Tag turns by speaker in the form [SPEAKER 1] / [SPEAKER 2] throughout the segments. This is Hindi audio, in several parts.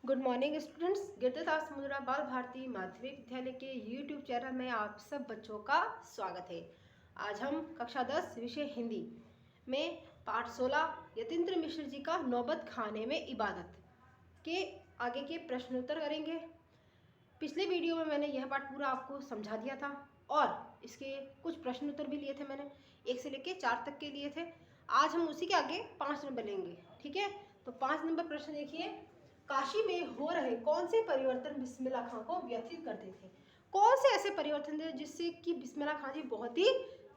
[SPEAKER 1] Good morning students. गिरदास मुद्रा बाल भारती माध्यमिक विद्यालय के यूट्यूब चैनल में आप सब बच्चों का स्वागत है। आज हम कक्षा 10 विषय हिंदी में पाठ 16 यतीन्द्र मिश्र जी का नौबत खाने में इबादत के आगे के प्रश्नोत्तर करेंगे। पिछले वीडियो में मैंने यह पाठ पूरा आपको समझा दिया था और इसके कुछ प्रश्नोत्तर भी लिए थे। मैंने 1 से लेकर 4 तक के लिए थे। आज हम उसी के आगे 5 नंबर लेंगे। ठीक है, तो 5 नंबर प्रश्न देखिए। काशी में हो रहे कौन से परिवर्तन बिस्मिल्लाह खां को व्यथित करते थे? कौन से ऐसे परिवर्तन थे जिससे कि बिस्मिल्लाह खां जी बहुत ही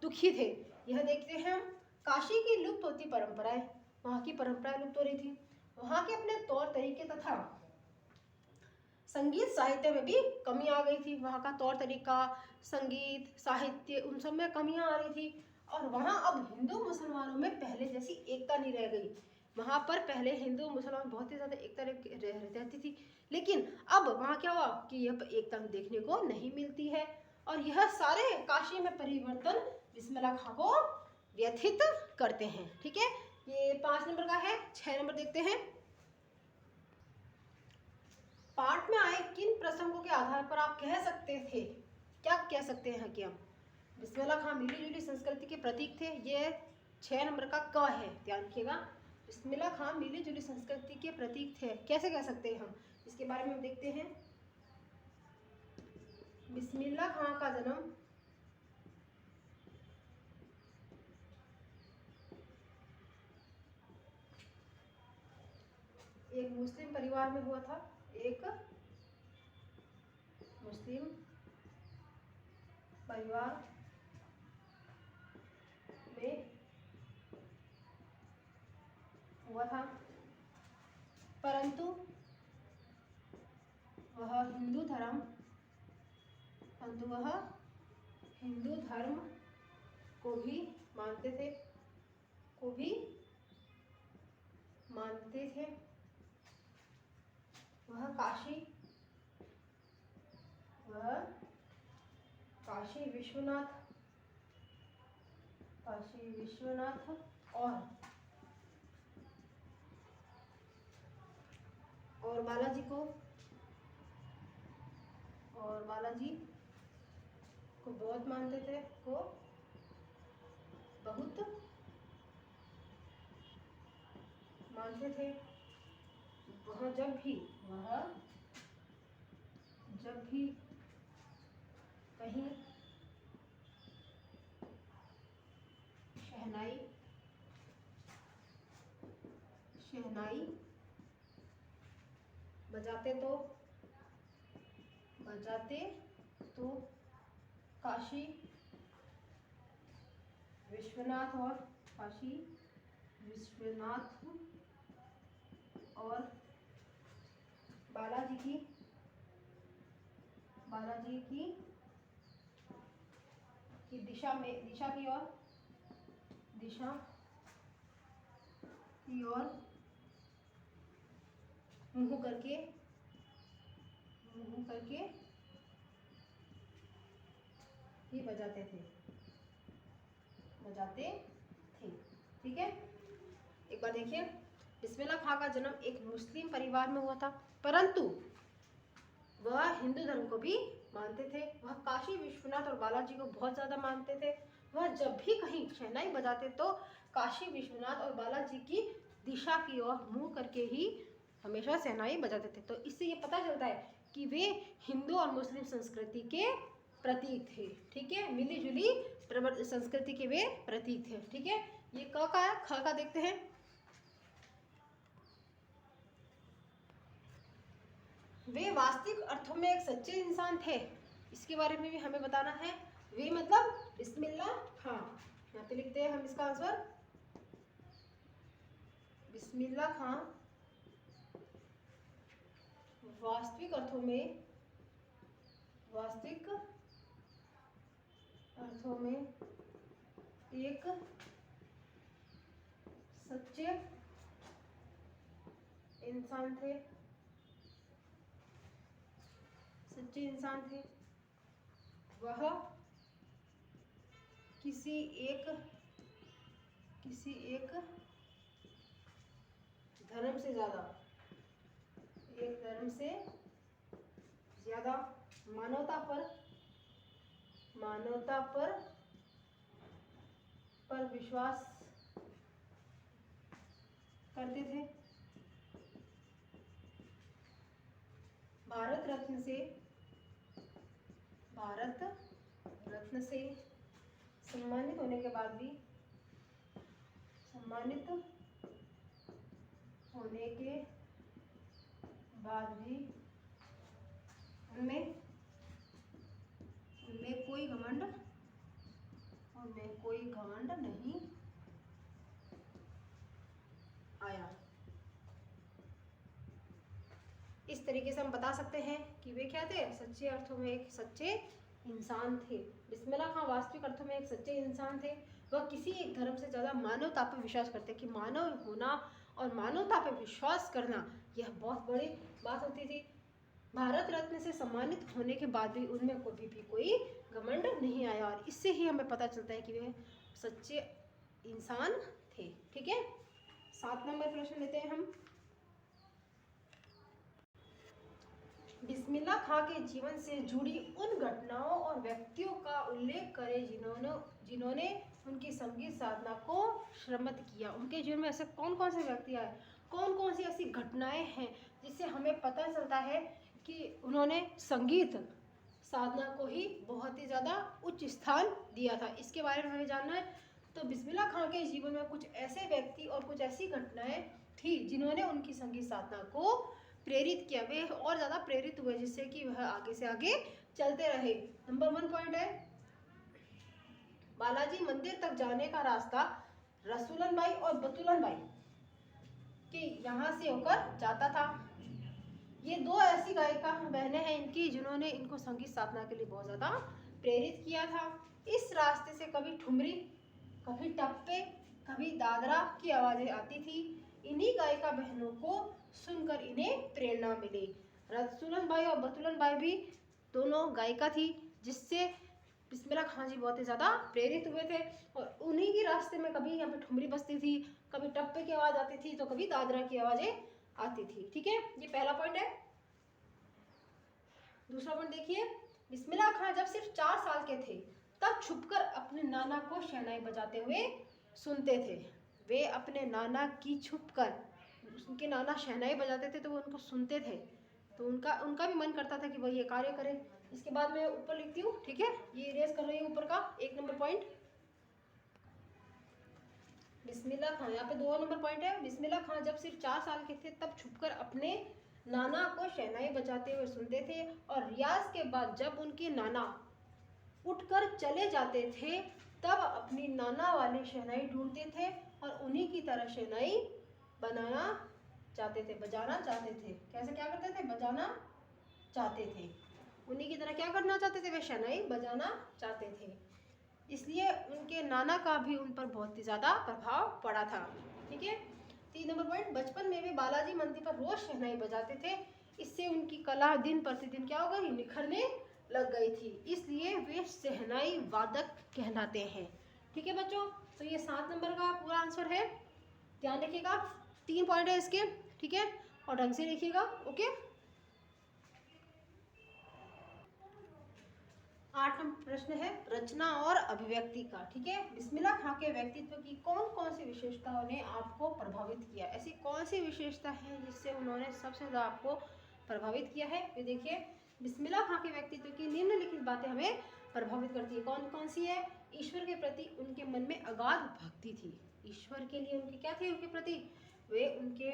[SPEAKER 1] दुखी थे? यह देखते हैं हम। काशी की लुप्त होती परंपराएं, वहाँ की परंपराएं लुप्त हो रही थी। वहाँ के अपने तौर तरीके तथा संगीत साहित्य में भी कमी आ गई थी। वहाँ का तौर तरीका, संगीत, साहित्य, उन सब में कमियां आ रही थी। और वहाँ अब हिंदू मुसलमानों में पहले जैसी एकता नहीं रह गई। वहाँ पर पहले हिंदू मुसलमान बहुत ही ज़्यादा एकता रहती थी, लेकिन अब वहाँ क्या हुआ कि यह एकता देखने को नहीं मिलती है। और यह सारे काशी में परिवर्तन बिस्मिल्लाह खां को व्यथित करते हैं। ठीक है, ये 5 नंबर का है। 6 नंबर देखते हैं। पाठ में आए किन प्रसंगों के आधार पर आप कह सकते थे, क्या कह सकते हैं कि हम बिस्मिल्लाह खां मिली जुली संस्कृति के प्रतीक थे? ये 6 नंबर का क है, ध्यान रखिएगा। बिस्मिल्लाह खां मिली जुली संस्कृति के प्रतीक थे, कैसे कह सकते हैं हम? इसके बारे में हम देखते हैं। बिस्मिल्लाह खां का जन्म एक मुस्लिम परिवार में हुआ था। एक मुस्लिम परिवार में हुआ था, परंतु वह हिंदू धर्म को भी मानते थे, वह काशी विश्वनाथ और बालाजी को बहुत मानते थे, वह जब भी कहीं शहनाई बजाते तो काशी विश्वनाथ और बालाजी की दिशा की ओर मुंह करके ही बजाते थे। ठीक है, एक बार देखिए। बिस्मिल्लाह खां का जन्म एक मुस्लिम परिवार में हुआ था, परंतु वह हिंदू धर्म को भी मानते थे। वह काशी विश्वनाथ और बालाजी को बहुत ज़्यादा मानते थे। वह जब भी कहीं शहनाई बजाते तो काशी विश्वनाथ और बालाजी की दिशा की ओर मुंह करके ही हमेशा शहनाई बजाते थे। तो इससे ये पता चलता है कि वे हिंदू और मुस्लिम संस्कृति के प्रतीक थे। ठीक है, मिली जुली संस्कृति के वे प्रतीक थे। ठीक है, ये क का है। ख का देखते हैं। वे वास्तविक अर्थों में एक सच्चे इंसान थे, इसके बारे में भी हमें बताना है। वे मतलब बिस्मिल्लाह खां, यहाँ पे लिखते हैं हम इसका आंसर। बिस्मिल्लाह खां वास्तविक अर्थों में एक सच्चे इंसान थे। वह किसी एक धर्म से ज्यादा मानवता पर विश्वास करते थे। भारत रत्न से सम्मानित होने के बाद भी उनमें कोई घमंड नहीं आया। इस तरीके से हम बता सकते हैं कि वे क्या थे, सच्चे अर्थों में एक सच्चे इंसान थे। बिस्मिल्लाह खां वास्तविक अर्थों में एक सच्चे इंसान थे। वह किसी एक धर्म से ज़्यादा मानवता पर विश्वास करते कि मानव होना और मानवता पर विश्वास करना यह बहुत बड़ी बात होती थी। भारत रत्न से सम्मानित होने के बाद भी उनमें कभी भी कोई घमंड नहीं आया, और इससे ही हमें पता चलता है कि वे सच्चे इंसान थे। ठीक है, 7 नंबर प्रश्न लेते हैं हम। बिस्मिल्लाह खां के जीवन से जुड़ी उन घटनाओं और व्यक्तियों का उल्लेख करें जिन्होंने उनकी संगीत साधना को श्रमत किया। उनके जीवन में ऐसे कौन कौन से व्यक्ति आए, कौन कौन सी ऐसी घटनाएं हैं जिससे हमें पता चलता है कि उन्होंने संगीत साधना को ही बहुत ही ज़्यादा उच्च स्थान दिया था। इसके बारे में हमें जानना है। तो बिस्मिल्लाह खां के जीवन में कुछ ऐसे व्यक्ति और कुछ ऐसी घटनाएं थी जिन्होंने उनकी संगीत साधना को प्रेरित किया, वे और ज़्यादा प्रेरित हुए, जिससे कि वह आगे से आगे चलते रहे। नंबर 1 पॉइंट है, बालाजी मंदिर तक जाने का रास्ता रसूलन बाई और बतुलन बाई के यहाँ से होकर जाता था। ये 2 ऐसी गायिका बहनें हैं इनकी जिन्होंने इनको संगीत साधना के लिए बहुत ज़्यादा प्रेरित किया था। इस रास्ते से कभी ठुमरी, कभी टप्पे, कभी दादरा की आवाज़ें आती थी। इन्हीं गायिका बहनों को सुनकर इन्हें प्रेरणा मिली। रसूलन बाई और बतुलन बाई भी दोनों गायिका थी, जिससे बिस्मिल्लाह खां जी बहुत ही ज़्यादा प्रेरित हुए थे। और उन्हीं के रास्ते में कभी यहाँ पे ठुमरी बजती थी, कभी टप्पे की आवाज़ आती थी, तो कभी दादरा की आवाज़ें आती थी। ठीक है, ये पहला पॉइंट है। दूसरा पॉइंट देखिए, बिस्मिल्लाह खां जब सिर्फ 4 साल के थे तब छुपकर अपने नाना को शहनाई बजाते हुए सुनते थे। वे अपने नाना की छुपकर, उनके नाना शहनाई बजाते थे तो वो उनको सुनते थे, तो उनका भी मन करता था कि वह ये कार्य करें। इसके बाद मैं ऊपर लिखती हूँ। ठीक है, ये इरेज कर रही हूँ ऊपर का 1 नंबर पॉइंट। बिस्मिल्लाह खां, यहाँ पे 2 नंबर पॉइंट है। बिस्मिल्लाह खां जब सिर्फ 4 साल के थे तब छुपकर अपने नाना को शहनाई बजाते हुए सुनते थे, और रियाज के बाद जब उनके नाना उठकर चले जाते थे तब अपनी नाना वाली शहनाई ढूंढते थे और उन्हीं की तरह शहनाई बजाना चाहते थे। कैसे, क्या करते थे, बजाना चाहते थे। उन्हीं की तरह क्या करना चाहते थे, वे शहनाई बजाना चाहते थे। इसलिए उनके नाना का भी उन पर बहुत ही ज़्यादा प्रभाव पड़ा था। ठीक है, 3 नंबर पॉइंट, बचपन में वे बालाजी मंदिर पर रोज शहनाई बजाते थे। इससे उनकी कला दिन प्रतिदिन क्या हो गई, निखरने लग गई थी, इसलिए वे शहनाई वादक कहलाते हैं। ठीक है बच्चों, तो ये 7 नंबर का पूरा आंसर है। ध्यान रखिएगा, 3 पॉइंट है इसके। ठीक है, और ढंग से लिखिएगा। ओके, 8 नंबर प्रश्न है रचना और अभिव्यक्ति का। ठीक है, बिस्मिल्लाह खां के व्यक्तित्व की कौन कौन सी विशेषताओं ने आपको प्रभावित किया, ऐसी कौन सी विशेषता है जिससे उन्होंने सबसे ज़्यादा आपको प्रभावित किया है। ये देखिए, बिस्मिल्लाह खां के व्यक्तित्व की निम्नलिखित बातें हमें प्रभावित करती है। कौन कौन सी है, ईश्वर के प्रति उनके मन में अगाध भक्ति थी। ईश्वर के लिए उनकी क्या थी, उनके प्रति, वे उनके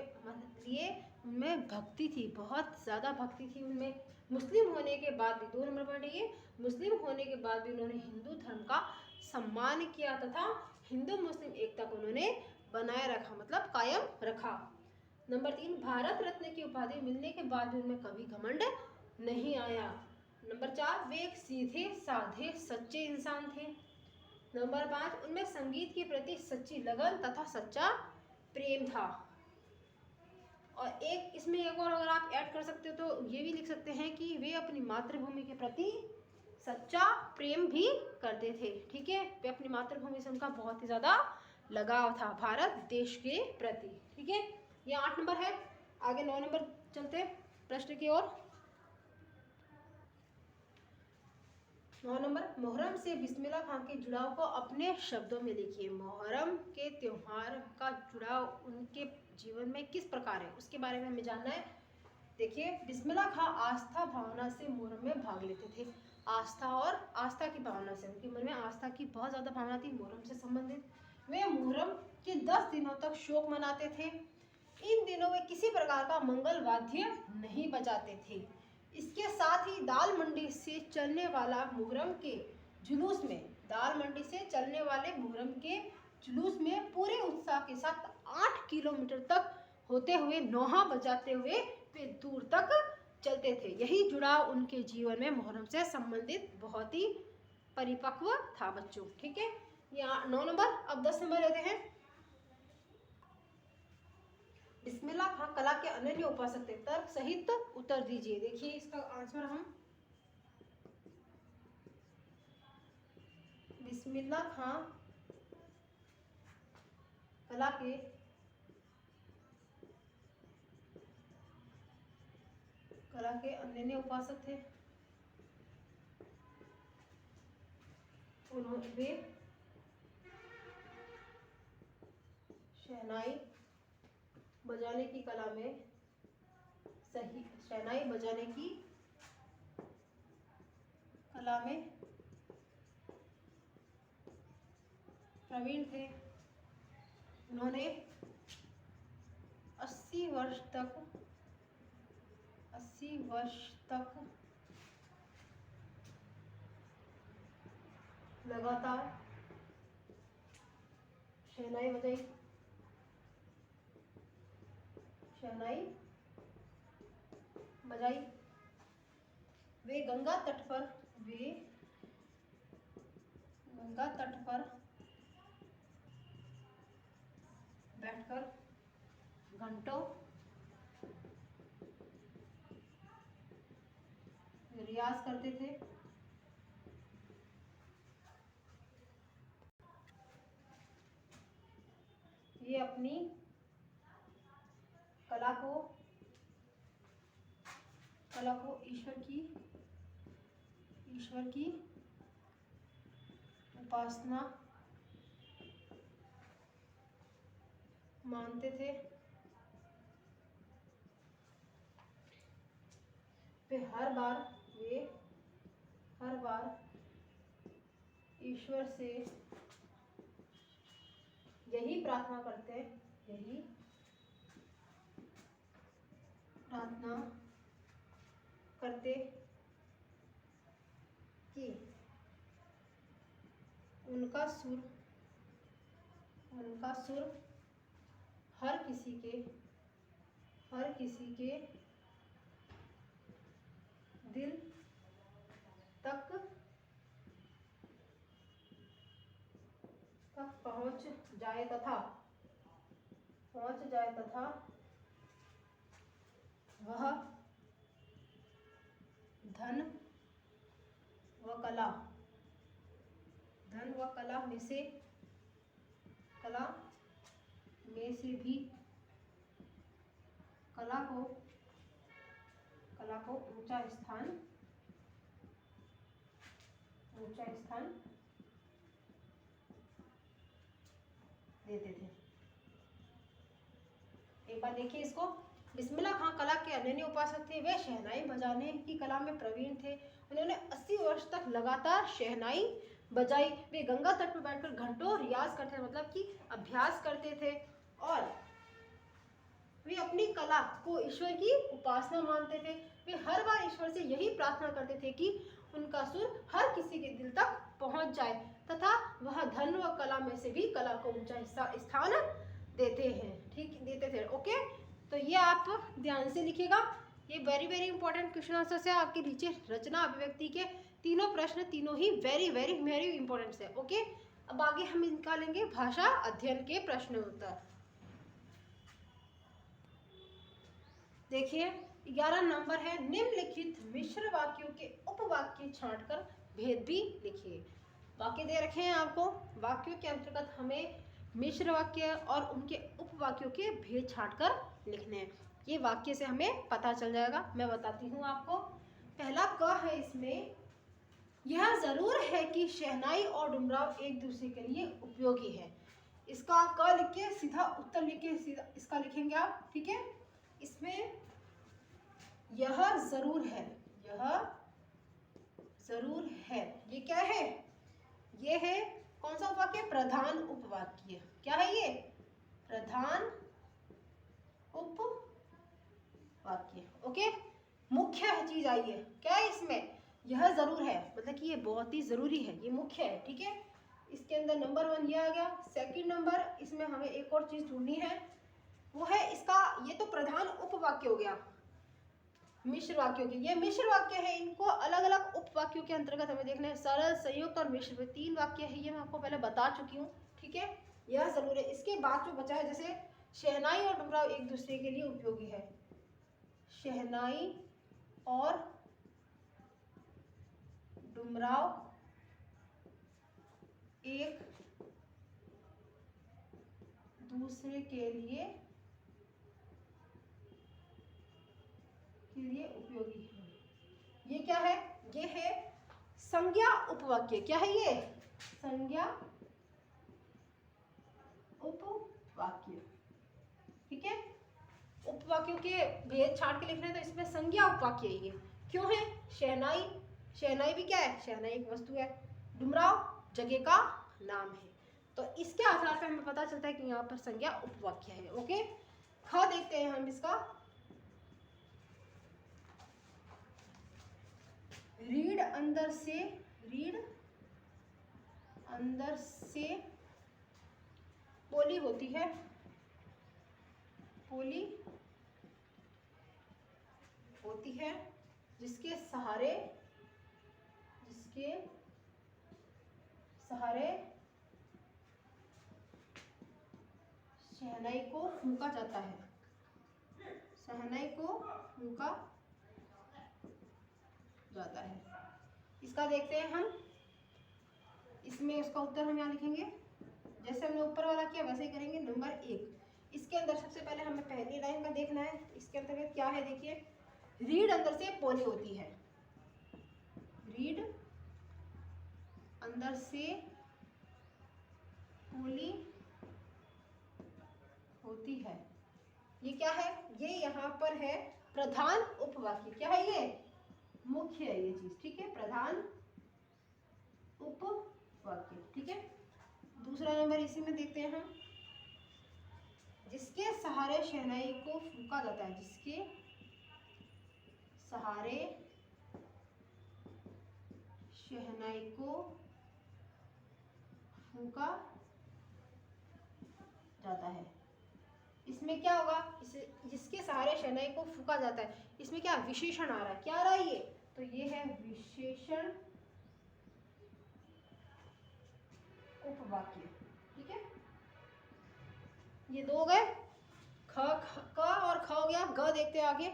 [SPEAKER 1] लिए उनमें भक्ति थी, बहुत ज़्यादा भक्ति थी उनमें। मुस्लिम होने के बाद भी, 2 नंबर पॉइंट है ये, मुस्लिम होने के बाद भी उन्होंने हिंदू धर्म का सम्मान किया तथा हिंदू मुस्लिम एकता को उन्होंने बनाए रखा, मतलब कायम रखा। नंबर 3, भारत रत्न की उपाधि मिलने के बाद भी उनमें कभी घमंड नहीं आया। नंबर 4, वे एक सीधे साधे सच्चे इंसान थे। नंबर 5, उनमें संगीत के प्रति सच्ची लगन तथा सच्चा प्रेम था। और एक इसमें एक और अगर आप ऐड कर सकते हो तो ये भी लिख सकते हैं कि वे अपनी मातृभूमि के प्रति सच्चा प्रेम भी करते थे। ठीक है, वे अपनी मातृभूमि से उनका बहुत ही ज़्यादा लगाव था, भारत देश के प्रति। ठीक है, ये 8 नंबर है। आगे 9 नंबर चलते हैं। प्रश्न की ओर। 9 नंबर, मुहर्रम से बिस्मिल्लाह खां के जुड़ाव को अपने शब्दों में लिखिए। मुहर्रम के त्योहार का जुड़ाव उनके जीवन में किस प्रकार है, उसके बारे में हमें जानना है। देखिए, बिस्मिल्लाह खां आस्था भावना से मुहर्रम में भाग लेते थे। आस्था की भावना से, उनके मन में आस्था की बहुत ज़्यादा भावना थी मुहर्रम से संबंधित। वे मुहर्रम के 10 दिनों तक शोक मनाते थे। इन दिनों में किसी प्रकार का मंगल वाद्य नहीं बजाते थे। इसके साथ ही दाल मंडी से चलने वाला मुहर्रम के जुलूस में पूरे उत्साह के साथ 8 किलोमीटर तक होते हुए नौहा बजाते हुए वे दूर तक चलते थे। यही जुड़ाव उनके जीवन में मुहर्रम से संबंधित बहुत ही परिपक्व था बच्चों। ठीक है, यहाँ 9 नंबर। अब 10 नंबर लेते हैं। बिस्मिल्लाह खां कला के अनन्य उपासक थे। तर्क सहित उत्तर दीजिए। देखिए, इसका आंसर हम बिस्मिल्लाह खां कला के अनन्य उपासक थे। वे शहनाई बजाने की कला में प्रवीण थे। उन्होंने 80 वर्ष तक लगातार शहनाई बजाई। वे गंगा तट पर बैठकर घंटों रियाज करते थे। ये अपनी कला को ईश्वर की उपासना मानते थे। वे हर बार ईश्वर से यही प्रार्थना करते कि उनका सुर हर किसी के दिल तक पहुंच जाए तथा वह धन व कला में से भी कला को ऊंचा स्थान देते थे। एक बार देखिए इसको। बिस्मिल्लाह खां कला के अनन्य उपासक थे। वे शहनाई बजाने की कला में प्रवीण थे। उन्होंने 80 वर्ष तक लगातार शहनाई बजाई। वे गंगा तट पर बैठकर घंटों रियाज करते थे, मतलब कि अभ्यास करते थे। और वे अपनी कला को ईश्वर की उपासना मानते थे। वे हर बार ईश्वर से यही प्रार्थना करते थे कि उनका सुर हर किसी के दिल तक पहुंच जाए तथा वह धन व कला में से भी कला को ऊंचा स्थान देते थे। ओके, तो ये आप ध्यान से लिखिएगा। ये very very important question answer है। आपके नीचे रचना अभिव्यक्ति के तीनों प्रश्न, तीनों ही वेरी वेरी वेरी इंपॉर्टेंट है। ओके, अब आगे हम निकालेंगे भाषा अध्ययन के प्रश्न उत्तर। देखिए, 11 नंबर है, निम्नलिखित मिश्र वाक्यों के उपवाक्य छांटकर भेद भी लिखिए। वाक्य दे रखे हैं आपको। वाक्यों के अंतर्गत हमें मिश्र वाक्य और उनके उपवाक्यों के भेद छांटकर लिखने हैं। ये वाक्य से हमें पता चल जाएगा। मैं बताती हूँ आपको। पहला क है इसमें, यह जरूर है कि शहनाई और डुमराव एक दूसरे के लिए उपयोगी है। इसका क लिख के सीधा उत्तर लिख के सीधा इसका लिखेंगे आप, ठीक है। इसमें यह जरूर है, यह जरूर है, ये क्या है? ये है कौन सा उपवाक्य? प्रधान उपवाक्य। क्या है ये? प्रधान उपवाक्य। ओके, मुख्य चीज आई है। क्या है इसमें? यह जरूर है, मतलब कि ये बहुत ही जरूरी है, ये मुख्य है, ठीक है। इसके अंदर नंबर 1 ये आ गया। सेकंड नंबर, इसमें हमें एक और चीज ढूंढनी है, वो है इसका, ये तो प्रधान उपवाक्य हो गया मिश्र वाक्यों के। ये मिश्र वाक्य है, इनको अलग अलग उपवाक्यों के अंतर्गत हमें देखना है। सरल, संयुक्त और मिश्र 3 वाक्य है, ये मैं आपको पहले बता चुकी हूँ, ठीक है। यह जरूर है। इसके बाद जो बचा है, जैसे शहनाई और डुमराव एक दूसरे के लिए उपयोगी है। शहनाई और डुमराव एक दूसरे के लिए उपयोगी है। ये क्या है? ये है संज्ञा उपवाक्य। क्या है ये? संज्ञा उपवाक्य, ठीक है। उपवाक्यों के भेद छाट के लिखना है तो इसमें संज्ञा उपवाक्य ये क्यों है? शहनाई, शहनाई भी क्या है? शहनाई एक वस्तु है। डुमराव जगह का नाम है। तो इसके आधार पर हमें पता चलता है कि यहाँ पर संज्ञा उपवाक्य है। ओके, ख देखते हैं हम इसका। रीढ़ अंदर से, रीढ़ अंदर से पोली होती है, पोली होती है, जिसके सहारे, जिसके सहारे शहनाई को फूंका जाता है, शहनाई को फूंका जाता है। इसका देखते हैं हम। इसमें उसका उत्तर हम यहाँ लिखेंगे, जैसे हमने ऊपर वाला किया वैसे ही करेंगे। नंबर 1, इसके अंदर सबसे पहले हमें पहली लाइन का देखना है। इसके अंतर्गत क्या है? देखिए, रीढ़ अंदर से पोली होती है, रीढ़ अंदर से पोली होती है। ये क्या है? ये यहाँ पर है प्रधान उपवाक्य। क्या है ये? मुख्य है ये चीज, ठीक है। प्रधान उपवाक्य, ठीक है। दूसरा नंबर इसी में देखते हैं हम। जिसके सहारे शहनाई को फूंका जाता है, जिसके सहारे शहनाई को फूंका जाता है। इसमें क्या होगा? इसे जिसके सहारे शहनाई को फूंका जाता है, इसमें क्या विशेषण आ रहा है? क्या आ रहा है ये? तो ये है विशेषण उपवाक्य, ठीक है। ये 2 गए। ख, क और ख हो गया। ग देखते हैं आगे।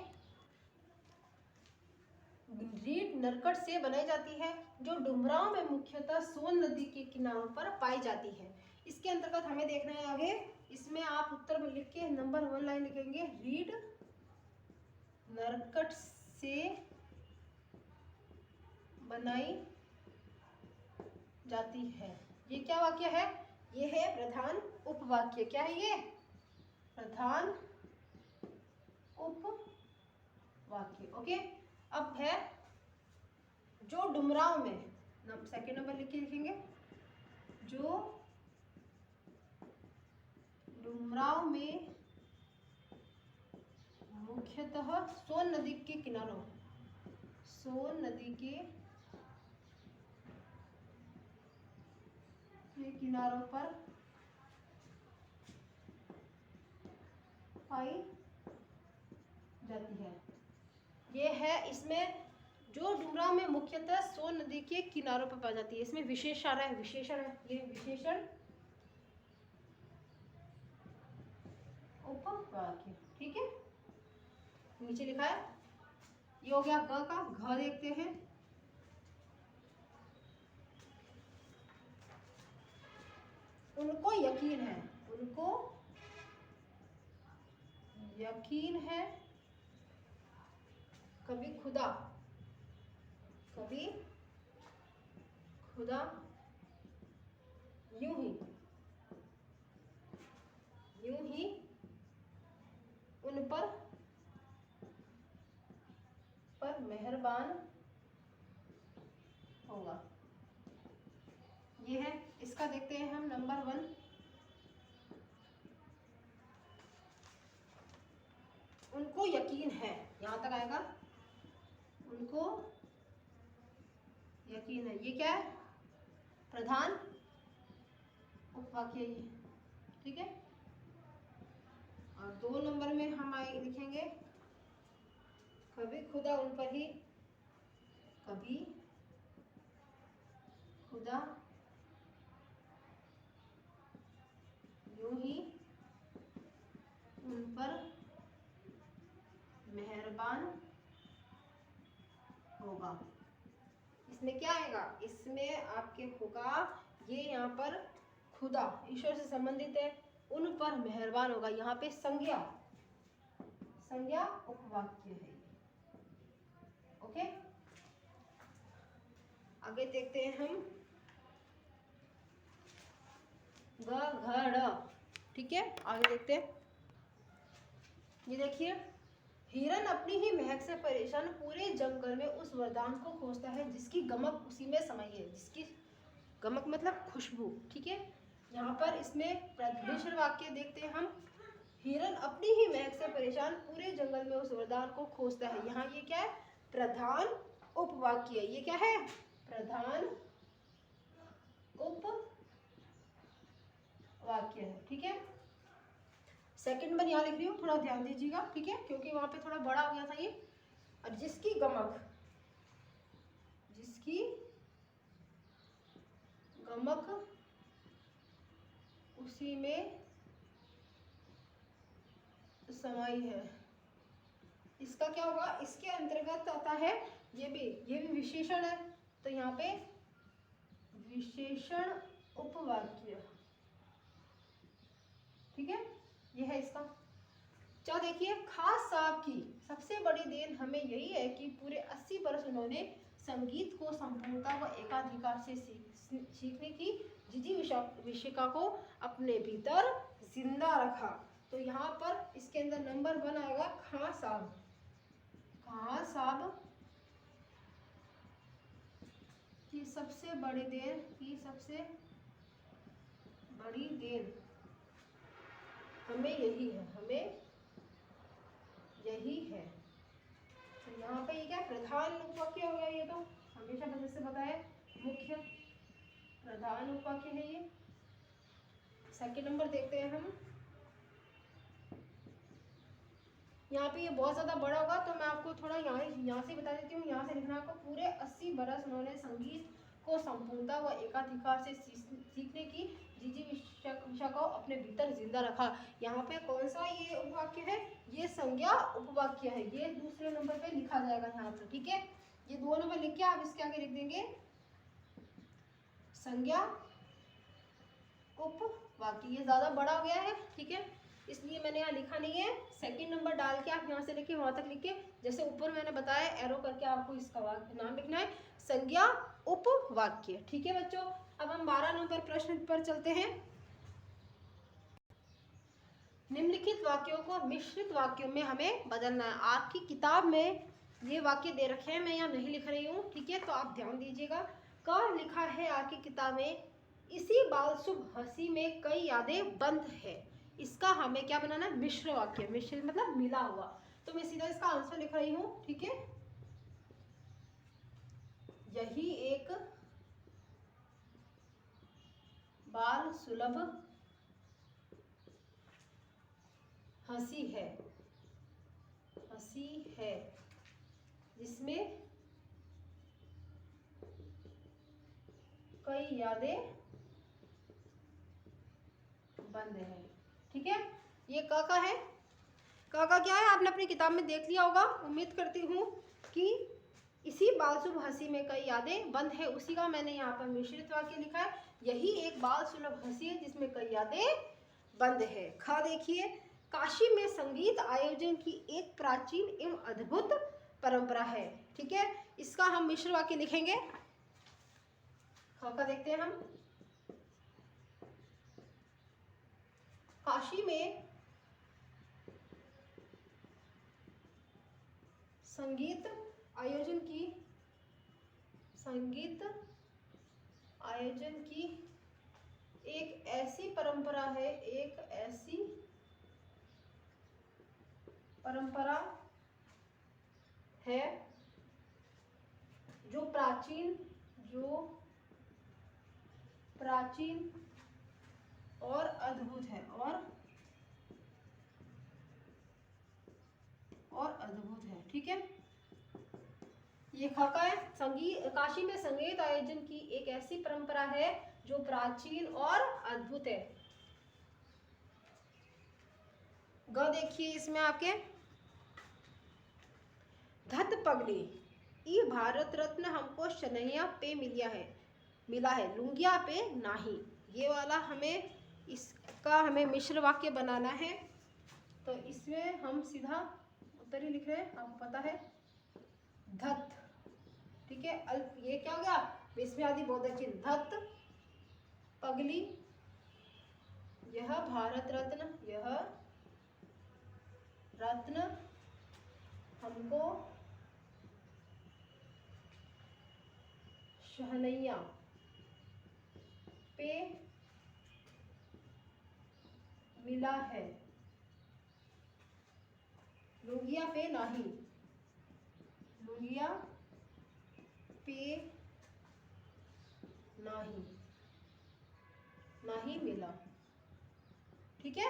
[SPEAKER 1] रीढ़ नरकट से बनाई जाती है, जो डुमराव में मुख्यतः सोन नदी के किनारों पर पाई जाती है। इसके अंतर्गत हमें देखना है आगे। इसमें आप उत्तर में लिख के नंबर 1 लाइन लिखेंगे, रीढ़ नरकट से बनाई जाती है। ये क्या वाक्य है? ये है प्रधान उपवाक्य। क्या है ये? प्रधान उपवाक्य। ओके, अब है जो डुमराव में, सेकंड नंबर लिख के लिखेंगे, जो डुमराव में मुख्यतः सोन नदी के किनारों, सोन नदी के किनारों पर पाई जाती है। ये है इसमें, जो डुमराव में मुख्यतः सोन नदी के किनारों पर पाई जाती है। इसमें विशेष आ रहा है, विशेषण है, ये विशेषण उपवाक्य, ठीक है। नीचे लिखा है, ये हो गया ग का। घ देखते हैं। उनको यकीन है, उनको यकीन है कभी खुदा, कभी खुदा यूं ही उन पर मेहरबान होगा। ये है, इसका देखते हैं हम नंबर 1। उनको यकीन है, यहां तक आएगा, उनको यकीन है। ये क्या है? प्रधान उपवाक्य, ये ठीक है। और 2 नंबर में हम आए लिखेंगे कभी खुदा उन पर ही, कभी खुदा यूं ही उन पर मेहरबान होगा। इसमें क्या आएगा? इसमें आपके होगा, ये यहाँ पर खुदा ईश्वर से संबंधित है, उन पर मेहरबान होगा। यहाँ पे संज्ञा उपवाक्य है। ओके, आगे देखते हैं हम घड़, ठीक है। आगे देखते हैं, ये देखिए, हिरन अपनी ही महक से परेशान पूरे जंगल में उस वरदान को खोजता है जिसकी गमक उसी में समाई है। जिसकी गमक मतलब खुशबू, ठीक है। यहाँ पर इसमें मिश्र वाक्य देखते हैं हम, हिरन अपनी ही महक से परेशान पूरे जंगल में उस वरदान को खोजता है। यहाँ ये क्या है? प्रधान उपवाक्य। ये क्या है? प्रधान उपवाक्य है, ठीक है। सेकंड नंबर यहाँ लिख रही हूँ, थोड़ा ध्यान दीजिएगा, ठीक है, क्योंकि वहां पे थोड़ा बड़ा हो गया था ये। और जिसकी गमक उसी में समाई है। इसका क्या होगा? इसके अंतर्गत आता है, ये भी विशेषण है, तो यहाँ पे विशेषण उपवाक्य, ठीक है। ये है इसका। क्या देखिए, खास साहब की सबसे बड़ी देन हमें यही है कि पूरे 80 वर्ष उन्होंने संगीत को संपूर्णता व एकाधिकार से सीखने की विशिका को अपने भीतर जिंदा रखा। तो यहाँ पर इसके अंदर नंबर 1 आएगा खां साहब। खां साहब की सबसे बड़ी देन हमें यही है, तो यहाँ पे ये क्या प्रधान उपवाक्य हो गया। ये तो हमेशा बदल से बताया, मुख्य प्रधान उपवाक्य है ये। सेकंड नंबर देखते हैं हम, यहाँ पे ये बहुत ज्यादा बड़ा होगा, तो मैं आपको थोड़ा यहाँ से बता देती हूँ। यहाँ से लिखना आपको, पूरे 80 बरस उन्होंने संगीत को संपूर्णता व एकाधिकार से सीखने की विशा को अपने भीतर जिंदा रखा। यहाँ पे कौन सा ये उपवाक्य है? ये संज्ञा उपवाक्य है। ये दूसरे नंबर पे लिखा जाएगा यहाँ पे, ठीक है। ये 2 नंबर लिख के आप इसके आगे लिख देंगे संज्ञा उपवाक्य। ये ज्यादा बड़ा हो गया है, ठीक है, इसलिए मैंने यहाँ लिखा नहीं है। सेकंड नंबर डाल के आप यहाँ से लेके वहां तक लिख के, जैसे ऊपर मैंने बताया एरो करके आपको इसका नाम लिखना है, संज्ञा उपवाक्य, ठीक है बच्चों। अब हम 12 नंबर प्रश्न पर चलते हैं। निम्नलिखित वाक्यों को मिश्रित वाक्यों में हमें बदलना है। आपकी किताब में ये वाक्य दे रखे हैं, मैं यहाँ नहीं लिख रही हूँ, ठीक है, तो आप ध्यान दीजिएगा। क लिखा है आपकी किताब में, इसी बाल शुभ हंसी में कई यादें बंद है। इसका हमें क्या बनाना है? मिश्र वाक्य। मिश्र मतलब मिला हुआ, तो मैं सीधा इसका आंसर लिख रही हूँ, ठीक है। यही एक बाल सुलभ हंसी है जिसमें कई यादें बंद है, ठीक है। ये क का है। क का क्या है? आपने अपनी किताब में देख लिया होगा, उम्मीद करती हूँ कि इसी बाल सुलभ हंसी में कई यादें बंद है, उसी का मैंने यहाँ पर मिश्रित वाक्य लिखा है। यही एक बाल सुलभ हंसी है जिसमें कई यादें बंद है। ख देखिए, काशी में संगीत आयोजन की एक प्राचीन एवं अद्भुत परंपरा है। ठीक है, इसका हम मिश्र वाक्य लिखेंगे। का देखते हैं हम। काशी में संगीत आयोजन की एक ऐसी परंपरा है जो प्राचीन और अद्भुत है ठीक है, ये खका है। काशी में संगीत आयोजन की एक ऐसी परंपरा है जो प्राचीन और अद्भुत है। ग देखिए इसमें आपके, धत पगली ई भारत रत्न हमको शनैया पे मिला है लुंगिया पे नाही। ये वाला हमें मिश्र वाक्य बनाना है। तो इसमें हम सीधा उत्तर ही लिख रहे हैं, आपको पता है धत। ठीक है, अल्प ये क्या हो गया, विस्मय आदि बोधक चिन्ह। धत पगली यह भारत रत्न हमको शहनैया पे मिला है लुंगिया पे नहीं मिला। ठीक है,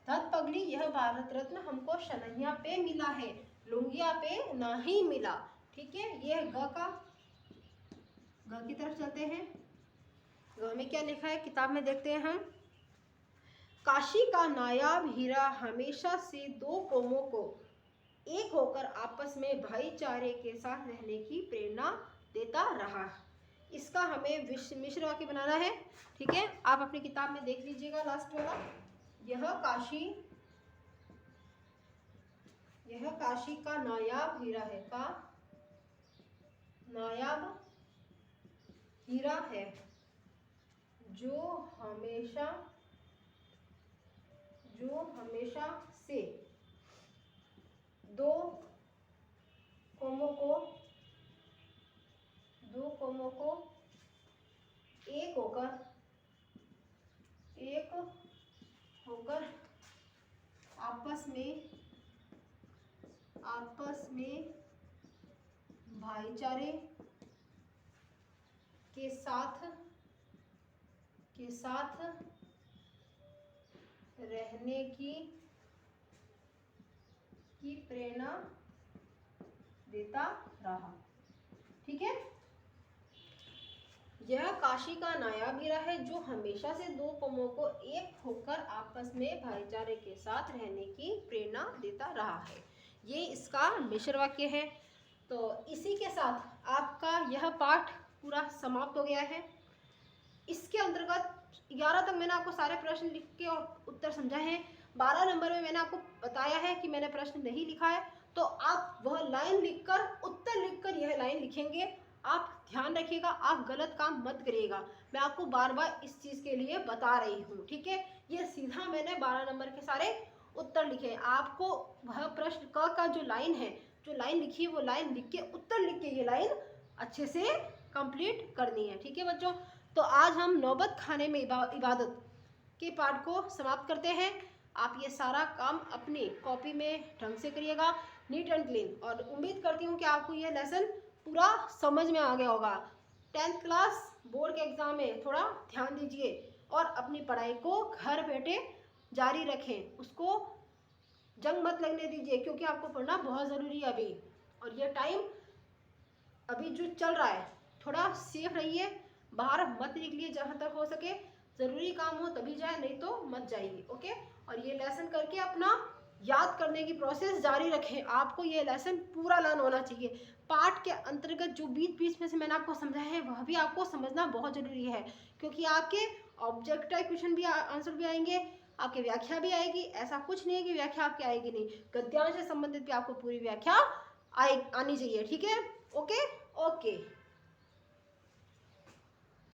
[SPEAKER 1] धत पगली यह भारत रत्न हमको शनैया पे मिला है लुंगिया पे नहीं मिला। ठीक है, ये ग की तरफ चलते हैं। ग में क्या लिखा है किताब में देखते हैं हम। काशी का नायाब हीरा हमेशा से दो कौमों को एक होकर आपस में भाईचारे के साथ रहने की प्रेरणा देता रहा। इसका हमें मिश्र वाक्य बनाना है। ठीक है, आप अपनी किताब में देख लीजिएगा लास्ट वाला। यह काशी का नायाब हीरा है जो हमेशा से दो कौमों को एक होकर आपस में भाईचारे के साथ रहने की प्रेरणा देता रहा। ठीक है, यह काशी का नायाब हीरा है जो हमेशा से दो कौमों को एक होकर आपस में भाईचारे के साथ रहने की प्रेरणा देता रहा है। ये इसका मिश्र वाक्य है। तो इसी के साथ आपका यह पाठ पूरा समाप्त हो गया है। इसके अंतर्गत 11 तक मैंने आपको सारे प्रश्न लिख के और उत्तर समझाए हैं। 12 नंबर में मैंने आपको बताया है कि मैंने प्रश्न नहीं लिखा है, तो आप वह लाइन लिखकर उत्तर लिखकर यह लाइन लिखेंगे। आप ध्यान रखिएगा, आप गलत काम मत करिएगा। मैं आपको बार बार इस चीज़ के लिए बता रही हूँ। ठीक है, ये सीधा मैंने 12 नंबर के सारे उत्तर लिखे। आपको वह प्रश्न का जो लाइन है, जो लाइन लिखी है वो लाइन लिख के उत्तर लिख के ये लाइन अच्छे से कंप्लीट करनी है। ठीक है बच्चों, तो आज हम नौबत खाने में इबादत के पाठ को समाप्त करते हैं। आप ये सारा काम अपनी कॉपी में ढंग से करिएगा, नीट एंड क्लीन। और उम्मीद करती हूँ कि आपको ये लेसन पूरा समझ में आ गया होगा। 10th क्लास बोर्ड के एग्ज़ाम में थोड़ा ध्यान दीजिए और अपनी पढ़ाई को घर बैठे जारी रखें, उसको जंग मत लगने दीजिए, क्योंकि आपको पढ़ना बहुत ज़रूरी है अभी। और ये टाइम अभी जो चल रहा है, थोड़ा सेफ रहिए, बाहर मत निकलिए जहाँ तक हो सके। ज़रूरी काम हो तभी जाए, नहीं तो मत जाइए। ओके, और ये लेसन करके अपना याद करने की प्रोसेस जारी रखें। आपको ये लेसन पूरा लर्न होना चाहिए। पाठ के अंतर्गत जो बीच बीच में से मैंने आपको समझाया है वह भी आपको समझना बहुत ज़रूरी है, क्योंकि आपके ऑब्जेक्टिव क्वेश्चन भी आंसर भी आएंगे, आपकी व्याख्या भी आएगी। ऐसा कुछ नहीं है कि व्याख्या आपकी आएगी नहीं, गद्यांश से संबंधित भी आपको पूरी व्याख्या आनी चाहिए। ठीक है, ओके ओके।